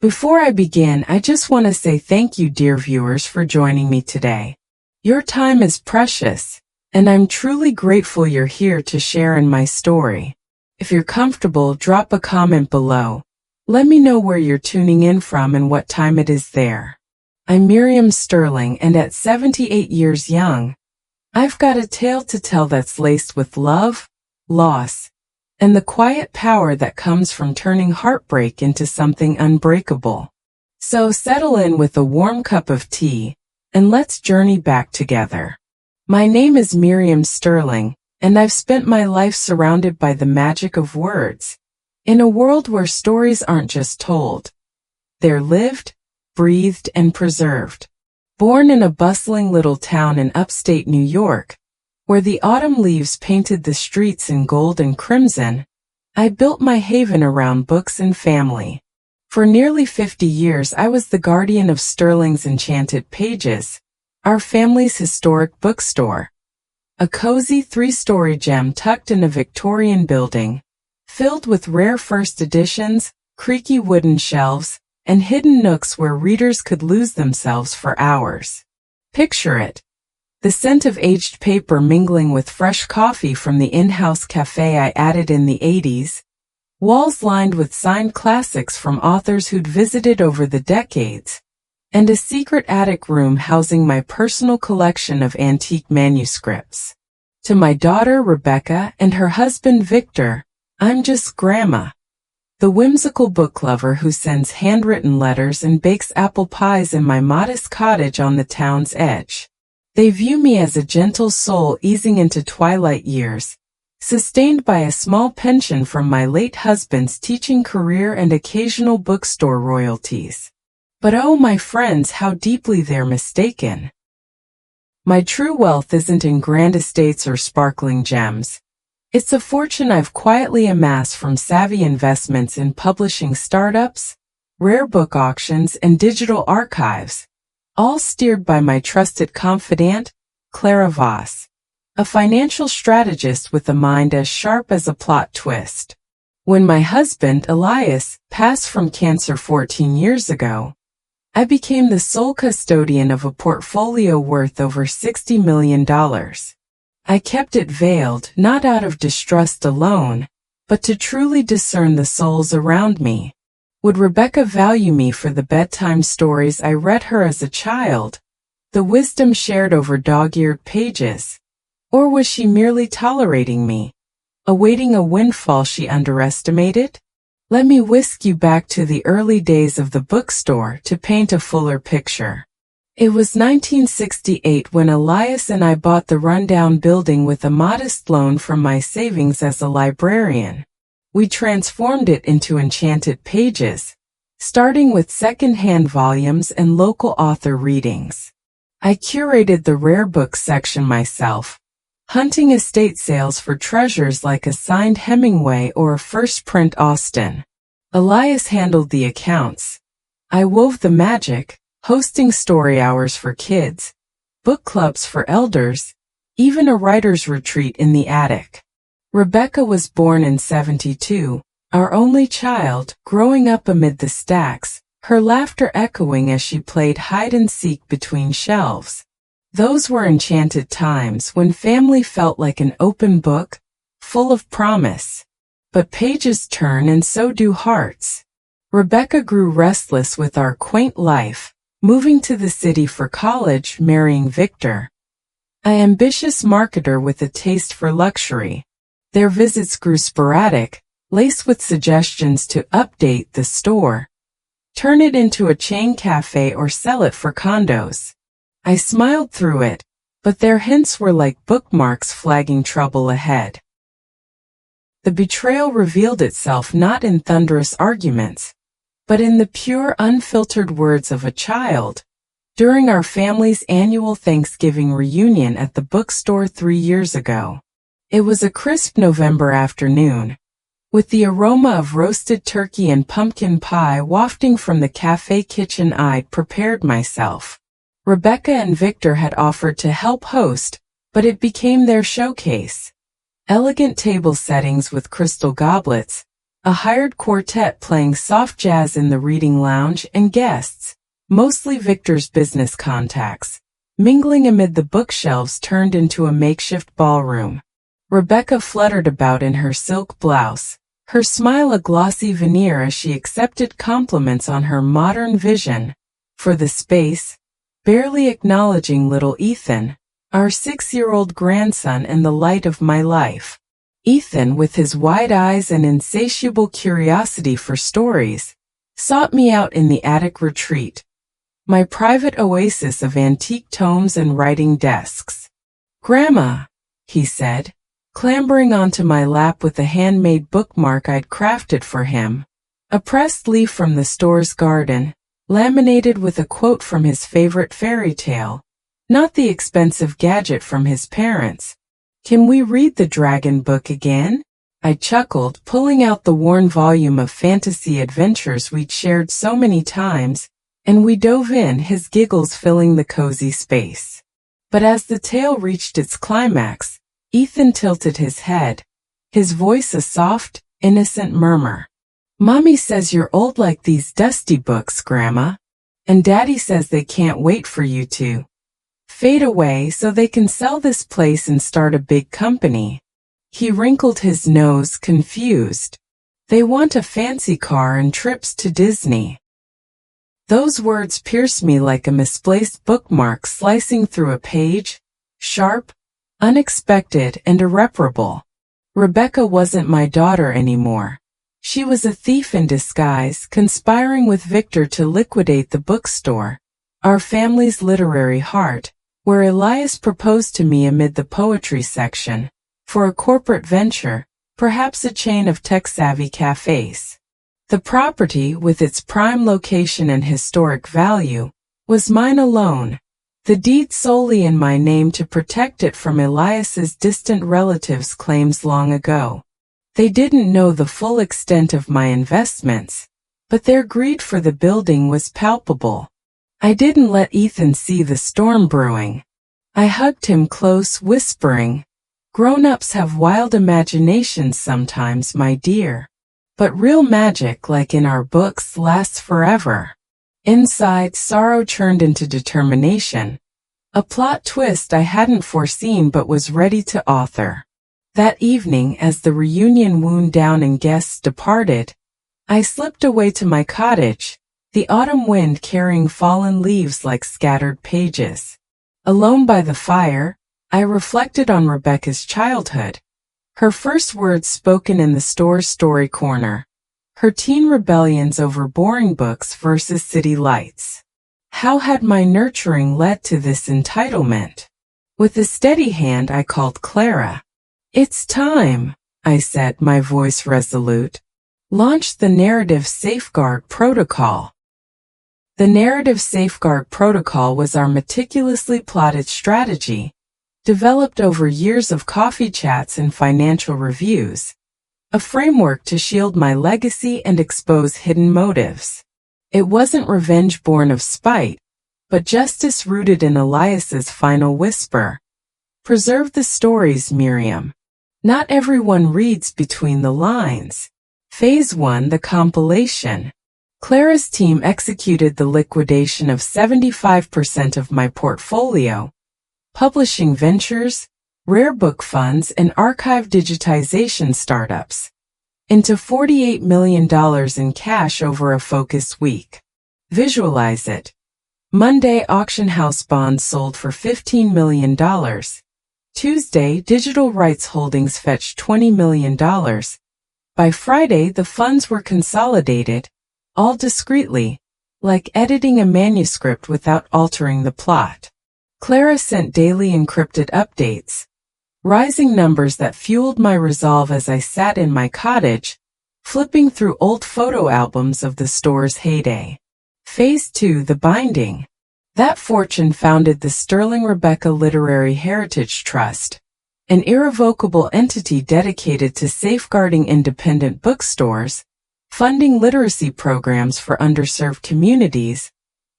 Before I begin, I just want to say thank you, dear viewers, for joining me today. Your time is precious, and I'm truly grateful you're here to share in my story. If you're comfortable, drop a comment below. Let me know where you're tuning in from and what time it is there. I'm Miriam Sterling, and at 78 years young, I've got a tale to tell that's laced with love, loss, and the quiet power that comes from turning heartbreak into something unbreakable. So settle in with a warm cup of tea, and let's journey back together. My name is Miriam Sterling, and I've spent my life surrounded by the magic of words, in a world where stories aren't just told. They're lived, breathed, and preserved. Born in a bustling little town in upstate New York, where the autumn leaves painted the streets in gold and crimson, I built my haven around books and family. For nearly 50 years I was the guardian of Sterling's enchanted pages, our family's historic bookstore. A cozy 3-story gem tucked in a Victorian building, filled with rare first editions, creaky wooden shelves, and hidden nooks where readers could lose themselves for hours. Picture it. The scent of aged paper mingling with fresh coffee from the in-house cafe I added in the 80s, walls lined with signed classics from authors who'd visited over the decades, and a secret attic room housing my personal collection of antique manuscripts. To my daughter Rebecca and her husband Victor, I'm just Grandma, the whimsical book lover who sends handwritten letters and bakes apple pies in my modest cottage on the town's edge. They view me as a gentle soul easing into twilight years, sustained by a small pension from my late husband's teaching career and occasional bookstore royalties. But oh, my friends, how deeply they're mistaken. My true wealth isn't in grand estates or sparkling gems. It's a fortune I've quietly amassed from savvy investments in publishing startups, rare book auctions, and digital archives, all steered by my trusted confidant, Clara Voss, a financial strategist with a mind as sharp as a plot twist. When my husband, Elias, passed from cancer 14 years ago, I became the sole custodian of a portfolio worth over $60 million. I kept it veiled, not out of distrust alone, but to truly discern the souls around me. Would Rebecca value me for the bedtime stories I read her as a child, the wisdom shared over dog-eared pages? Or was she merely tolerating me, awaiting a windfall she underestimated? Let me whisk you back to the early days of the bookstore to paint a fuller picture. It was 1968 when Elias and I bought the rundown building with a modest loan from my savings as a librarian. We transformed it into enchanted pages, starting with second-hand volumes and local author readings. I curated the rare books section myself, hunting estate sales for treasures like a signed Hemingway or a first-print Austen. Elias handled the accounts. I wove the magic, hosting story hours for kids, book clubs for elders, even a writer's retreat in the attic. Rebecca was born in '72, our only child, growing up amid the stacks, her laughter echoing as she played hide-and-seek between shelves. Those were enchanted times when family felt like an open book, full of promise. But pages turn and so do hearts. Rebecca grew restless with our quaint life, moving to the city for college, marrying Victor, an ambitious marketer with a taste for luxury. Their visits grew sporadic, laced with suggestions to update the store, turn it into a chain cafe, or sell it for condos. I smiled through it, but their hints were like bookmarks flagging trouble ahead. The betrayal revealed itself not in thunderous arguments, but in the pure, unfiltered words of a child, during our family's annual Thanksgiving reunion at the bookstore 3 years ago. It was a crisp November afternoon, with the aroma of roasted turkey and pumpkin pie wafting from the cafe kitchen. I'd prepared myself. Rebecca and Victor had offered to help host, but it became their showcase. Elegant table settings with crystal goblets, a hired quartet playing soft jazz in the reading lounge, and guests, mostly Victor's business contacts, mingling amid the bookshelves turned into a makeshift ballroom. Rebecca fluttered about in her silk blouse, her smile a glossy veneer as she accepted compliments on her modern vision for the space, barely acknowledging little Ethan, our 6-year-old grandson and the light of my life. Ethan, with his wide eyes and insatiable curiosity for stories, sought me out in the attic retreat, my private oasis of antique tomes and writing desks. "Grandma," he said, clambering onto my lap with a handmade bookmark I'd crafted for him, a pressed leaf from the store's garden, laminated with a quote from his favorite fairy tale, not the expensive gadget from his parents. "Can we read the dragon book again?" I chuckled, pulling out the worn volume of fantasy adventures we'd shared so many times, and we dove in, his giggles filling the cozy space. But as the tale reached its climax, Ethan tilted his head, his voice a soft, innocent murmur. "Mommy says you're old like these dusty books, Grandma, and Daddy says they can't wait for you to fade away so they can sell this place and start a big company." He wrinkled his nose, confused. "They want a fancy car and trips to Disney." Those words pierced me like a misplaced bookmark slicing through a page, sharp, unexpected, and irreparable. Rebecca wasn't my daughter anymore. She was a thief in disguise, conspiring with Victor to liquidate the bookstore, our family's literary heart, where Elias proposed to me amid the poetry section, for a corporate venture, perhaps a chain of tech-savvy cafes. The property, with its prime location and historic value, was mine alone, the deed solely in my name to protect it from Elias's distant relatives' claims long ago. They didn't know the full extent of my investments, but their greed for the building was palpable. I didn't let Ethan see the storm brewing. I hugged him close, whispering, "Grown-ups have wild imaginations sometimes, my dear. But real magic, like in our books, lasts forever." Inside, sorrow churned into determination, a plot twist I hadn't foreseen but was ready to author. That evening, as the reunion wound down and guests departed, I slipped away to my cottage, the autumn wind carrying fallen leaves like scattered pages. Alone by the fire, I reflected on Rebecca's childhood, her first words spoken in the store's story corner, her teen rebellions over boring books versus city lights. How had my nurturing led to this entitlement? With a steady hand I called Clara. "It's time," I said, my voice resolute. "Launch the Narrative Safeguard Protocol." The Narrative Safeguard Protocol was our meticulously plotted strategy, developed over years of coffee chats and financial reviews, a framework to shield my legacy and expose hidden motives. It wasn't revenge born of spite, but justice rooted in Elias's final whisper. "Preserve the stories, Miriam. Not everyone reads between the lines." Phase 1, the compilation. Clara's team executed the liquidation of 75% of my portfolio, publishing ventures, rare book funds, and archive digitization startups, into $48 million in cash over a focus week. Visualize it. Monday, auction house bonds sold for $15 million. Tuesday, digital rights holdings fetched $20 million. By Friday, the funds were consolidated, all discreetly, like editing a manuscript without altering the plot. Clara sent daily encrypted updates, rising numbers that fueled my resolve as I sat in my cottage, flipping through old photo albums of the store's heyday. Phase 2, the binding. That fortune founded the Sterling Rebecca Literary Heritage Trust, an irrevocable entity dedicated to safeguarding independent bookstores, funding literacy programs for underserved communities,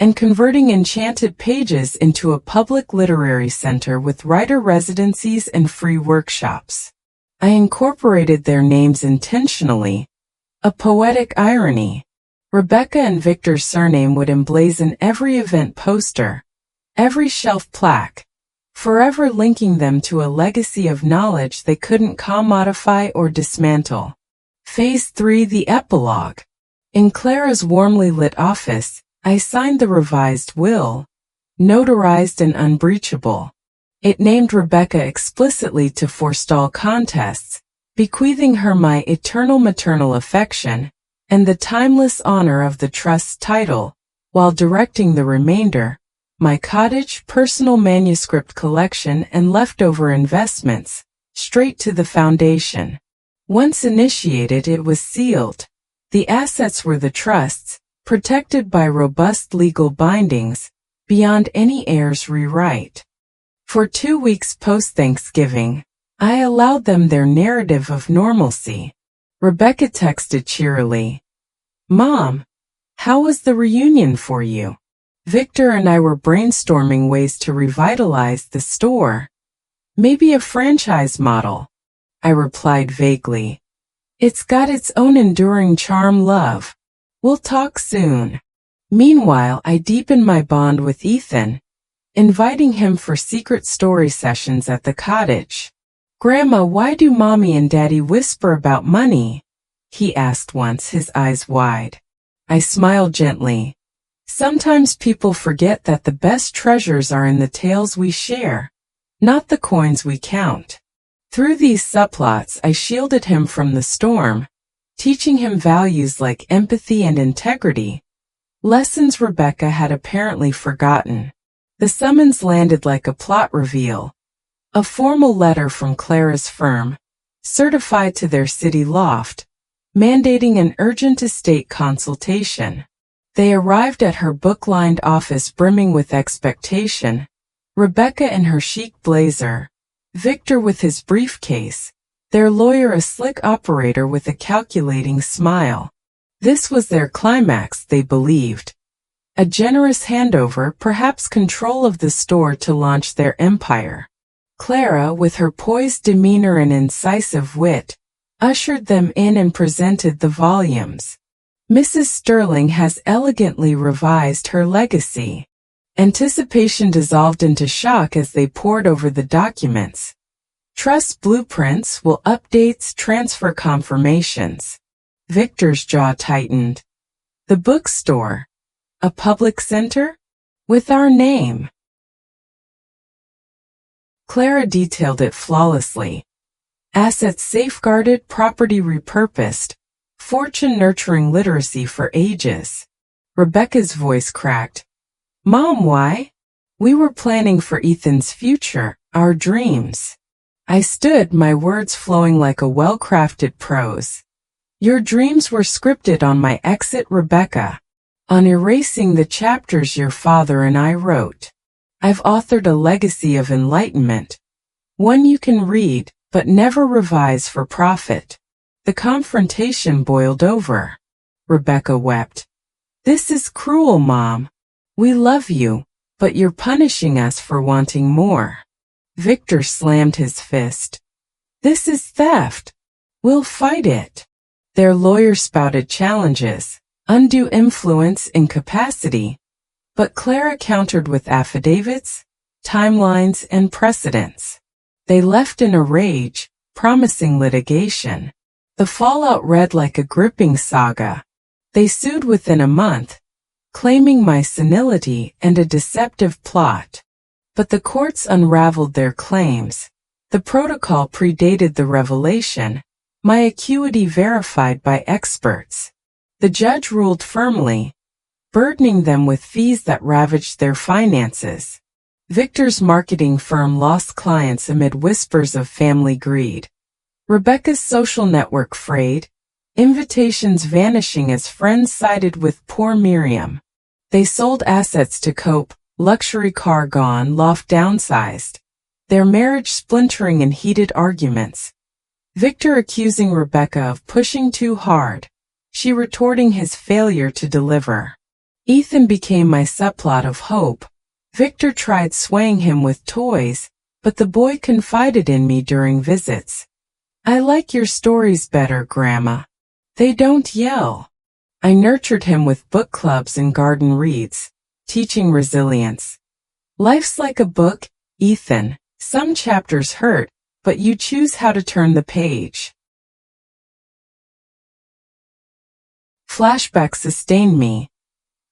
and converting Enchanted Pages into a public literary center with writer residencies and free workshops. I incorporated their names intentionally, A poetic irony. Rebecca and Victor's surname would emblazon every event poster, every shelf plaque, forever linking them to a legacy of knowledge they couldn't commodify or dismantle. Phase 3: The Epilogue. In Clara's warmly lit office, I signed the revised will, notarized and unbreachable. It named Rebecca explicitly to forestall contests, bequeathing her my eternal maternal affection and the timeless honor of the trust's title, while directing the remainder, my cottage, personal manuscript collection and leftover investments, straight to the foundation. Once initiated, it was sealed. The assets were the trust's, protected by robust legal bindings, beyond any heir's rewrite. For 2 weeks post-Thanksgiving, I allowed them their narrative of normalcy. Rebecca texted cheerily, "Mom, how was the reunion for you?" Victor and I were brainstorming ways to revitalize the store. Maybe a franchise model. I replied vaguely. It's got its own enduring charm, love. We'll talk soon. Meanwhile, I deepened my bond with Ethan, inviting him for secret story sessions at the cottage. "Grandma, why do Mommy and Daddy whisper about money?" he asked once, his eyes wide. I smiled gently. Sometimes people forget that the best treasures are in the tales we share, not the coins we count. Through these subplots, I shielded him from the storm, teaching him values like empathy and integrity, lessons Rebecca had apparently forgotten. The summons landed like a plot reveal. A formal letter from Clara's firm, certified to their city loft, mandating an urgent estate consultation. They arrived at her book-lined office brimming with expectation, Rebecca in her chic blazer, Victor with his briefcase, their lawyer a slick operator with a calculating smile. This was their climax, they believed. A generous handover, perhaps control of the store to launch their empire. Clara, with her poised demeanor and incisive wit, ushered them in and presented the volumes. Mrs. Sterling has elegantly revised her legacy. Anticipation dissolved into shock as they pored over the documents. Trust blueprints, will updates, transfer confirmations. Victor's jaw tightened. The bookstore. A public center? With our name. Clara detailed it flawlessly. Assets safeguarded, property repurposed, fortune nurturing literacy for ages. Rebecca's voice cracked. "Mom, why? We were planning for Ethan's future, our dreams." I stood, my words flowing like a well-crafted prose. "Your dreams were scripted on my exit, Rebecca. On erasing the chapters your father and I wrote. I've authored a legacy of enlightenment. One you can read, but never revise for profit." The confrontation boiled over. Rebecca wept. "This is cruel, Mom. We love you, but you're punishing us for wanting more." Victor slammed his fist. "This is theft. We'll fight it." Their lawyer spouted challenges, undue influence, incapacity. But Clara countered with affidavits, timelines, and precedents. They left in a rage, promising litigation. The fallout read like a gripping saga. They sued within a month, claiming my senility and a deceptive plot. But the courts unraveled their claims. The protocol predated the revelation, my acuity verified by experts. The judge ruled firmly, burdening them with fees that ravaged their finances. Victor's marketing firm lost clients amid whispers of family greed. Rebecca's social network frayed, invitations vanishing as friends sided with poor Miriam. They sold assets to cope, luxury car gone, loft downsized. Their marriage splintering in heated arguments. Victor accusing Rebecca of pushing too hard, she retorting his failure to deliver. Ethan became my subplot of hope. Victor tried swaying him with toys, but the boy confided in me during visits. "I like your stories better, Grandma. They don't yell. I nurtured him with book clubs and garden reads, teaching resilience. Life's like a book, Ethan. Some chapters hurt, but you choose how to turn the page. Flashbacks sustained me.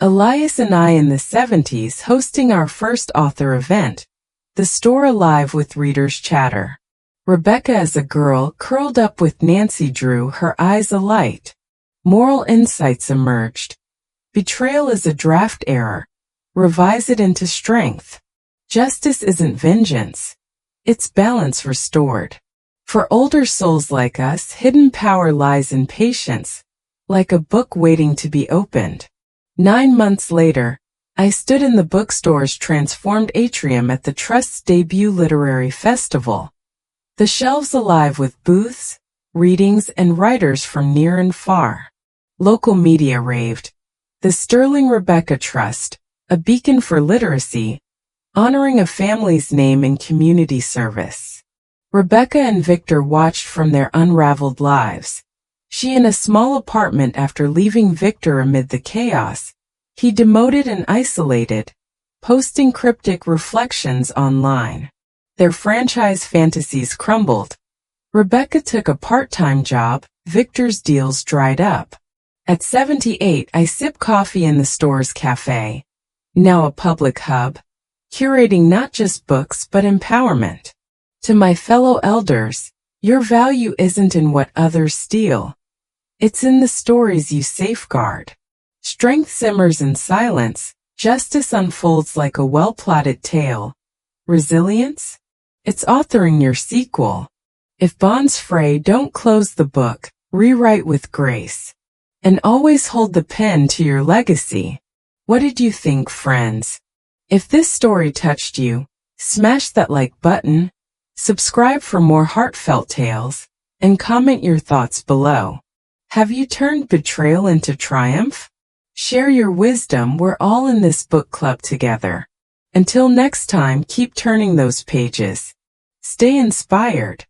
Elias and I in the 70s hosting our first author event, the store alive with readers' chatter. Rebecca as a girl curled up with Nancy Drew, her eyes alight. Moral insights emerged. Betrayal is a draft error. Revise it into strength. Justice isn't vengeance. It's balance restored. For older souls like us, hidden power lies in patience, like a book waiting to be opened. 9 months later, I stood in the bookstore's transformed atrium at the Trust's debut literary festival. The shelves alive with booths, readings, and writers from near and far. Local media raved. The Sterling Rebecca Trust, a beacon for literacy, honoring a family's name in community service. Rebecca and Victor watched from their unraveled lives. She in a small apartment after leaving Victor amid the chaos. He demoted and isolated, posting cryptic reflections online. Their franchise fantasies crumbled. Rebecca took a part-time job, Victor's deals dried up. At 78, I sip coffee in the store's cafe, now a public hub, curating not just books but empowerment. To my fellow elders, your value isn't in what others steal. It's in the stories you safeguard. Strength simmers in silence, justice unfolds like a well-plotted tale. Resilience? It's authoring your sequel. If bonds fray, don't close the book, rewrite with grace. And always hold the pen to your legacy. What did you think, friends? If this story touched you, smash that like button, subscribe for more heartfelt tales, and comment your thoughts below. Have you turned betrayal into triumph? Share your wisdom, we're all in this book club together. Until next time, keep turning those pages. Stay inspired.